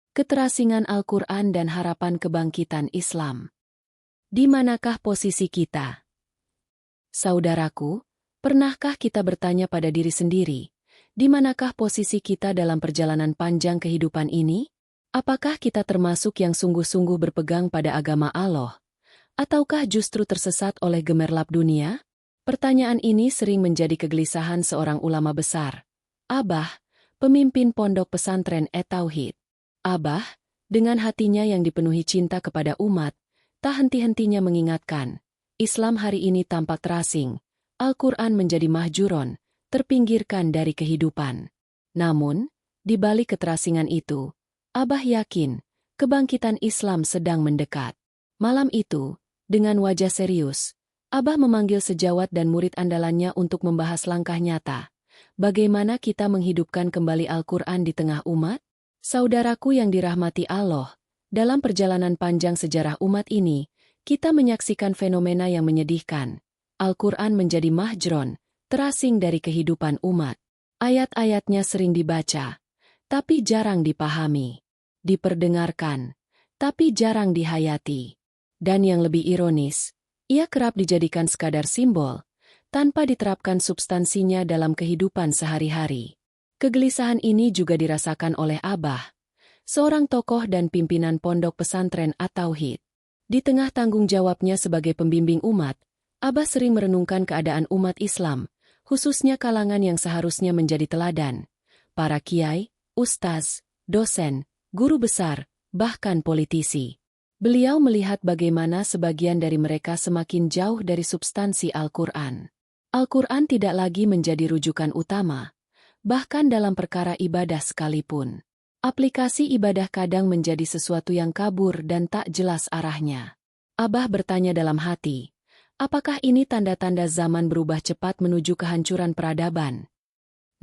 Keterasingan Al-Quran dan harapan kebangkitan Islam. Di manakah posisi kita? Saudaraku, pernahkah kita bertanya pada diri sendiri, di manakah posisi kita dalam perjalanan panjang kehidupan ini? Apakah kita termasuk yang sungguh-sungguh berpegang pada agama Allah? Ataukah justru tersesat oleh gemerlap dunia? Pertanyaan ini sering menjadi kegelisahan seorang ulama besar, Abah, pemimpin pondok pesantren At-Tauhid. Abah, dengan hatinya yang dipenuhi cinta kepada umat, tak henti-hentinya mengingatkan, Islam hari ini tampak terasing, Al-Quran menjadi mahjuron, terpinggirkan dari kehidupan. Namun, di balik keterasingan itu, Abah yakin, kebangkitan Islam sedang mendekat. Malam itu, dengan wajah serius, Abah memanggil sejawat dan murid andalannya untuk membahas langkah nyata. Bagaimana kita menghidupkan kembali Al-Quran di tengah umat? Saudaraku yang dirahmati Allah, dalam perjalanan panjang sejarah umat ini, kita menyaksikan fenomena yang menyedihkan. Al-Quran menjadi mahjron, terasing dari kehidupan umat. Ayat-ayatnya sering dibaca, tapi jarang dipahami. Diperdengarkan, tapi jarang dihayati. Dan yang lebih ironis, ia kerap dijadikan sekadar simbol, tanpa diterapkan substansinya dalam kehidupan sehari-hari. Kegelisahan ini juga dirasakan oleh Abah, seorang tokoh dan pimpinan pondok pesantren At-Tauhid. Di tengah tanggung jawabnya sebagai pembimbing umat, Abah sering merenungkan keadaan umat Islam, khususnya kalangan yang seharusnya menjadi teladan. Para kiai, ustaz, dosen, guru besar, bahkan politisi. Beliau melihat bagaimana sebagian dari mereka semakin jauh dari substansi Al-Quran. Al-Quran tidak lagi menjadi rujukan utama, bahkan dalam perkara ibadah sekalipun. Aplikasi ibadah kadang menjadi sesuatu yang kabur dan tak jelas arahnya. Abah bertanya dalam hati, apakah ini tanda-tanda zaman berubah cepat menuju kehancuran peradaban?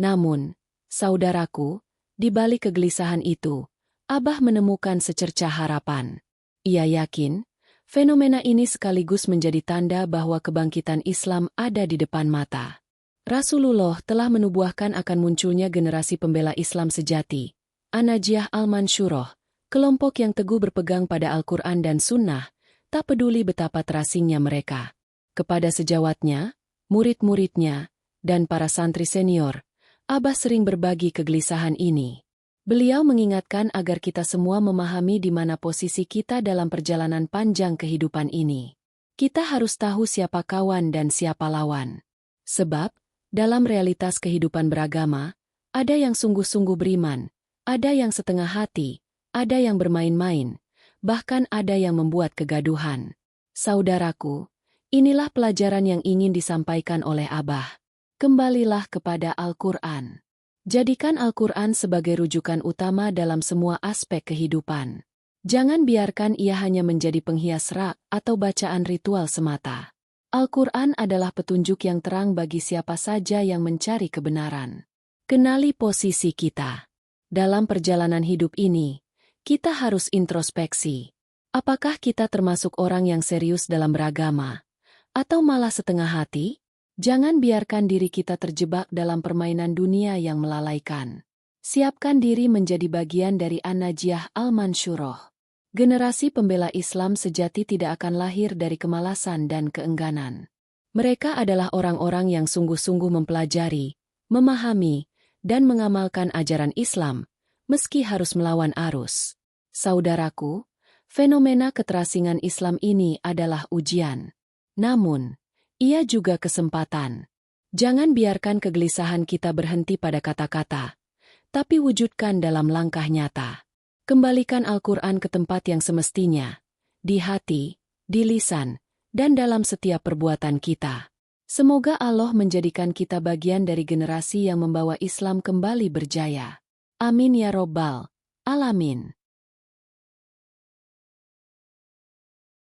Namun, saudaraku, di balik kegelisahan itu, Abah menemukan secercah harapan. Ia yakin, fenomena ini sekaligus menjadi tanda bahwa kebangkitan Islam ada di depan mata. Rasulullah telah menubuahkan akan munculnya generasi pembela Islam sejati, An-Najiyah Al-Mansyurah, kelompok yang teguh berpegang pada Al-Quran dan Sunnah, tak peduli betapa terasingnya mereka. Kepada sejawatnya, murid-muridnya, dan para santri senior, Abah sering berbagi kegelisahan ini. Beliau mengingatkan agar kita semua memahami di mana posisi kita dalam perjalanan panjang kehidupan ini. Kita harus tahu siapa kawan dan siapa lawan. Sebab, dalam realitas kehidupan beragama, ada yang sungguh-sungguh beriman, ada yang setengah hati, ada yang bermain-main, bahkan ada yang membuat kegaduhan. Saudaraku, inilah pelajaran yang ingin disampaikan oleh Abah. Kembalilah kepada Al-Quran. Jadikan Al-Quran sebagai rujukan utama dalam semua aspek kehidupan. Jangan biarkan ia hanya menjadi penghias rak atau bacaan ritual semata. Al-Quran adalah petunjuk yang terang bagi siapa saja yang mencari kebenaran. Kenali posisi kita. Dalam perjalanan hidup ini, kita harus introspeksi. Apakah kita termasuk orang yang serius dalam beragama? Atau malah setengah hati? Jangan biarkan diri kita terjebak dalam permainan dunia yang melalaikan. Siapkan diri menjadi bagian dari An-Najiyah Al-Mansyurah. Generasi pembela Islam sejati tidak akan lahir dari kemalasan dan keengganan. Mereka adalah orang-orang yang sungguh-sungguh mempelajari, memahami, dan mengamalkan ajaran Islam, meski harus melawan arus. Saudaraku, fenomena keterasingan Islam ini adalah ujian. Namun, ia juga kesempatan. Jangan biarkan kegelisahan kita berhenti pada kata-kata, tapi wujudkan dalam langkah nyata. Kembalikan Al-Quran ke tempat yang semestinya, di hati, di lisan, dan dalam setiap perbuatan kita. Semoga Allah menjadikan kita bagian dari generasi yang membawa Islam kembali berjaya. Amin ya Robbal Alamin.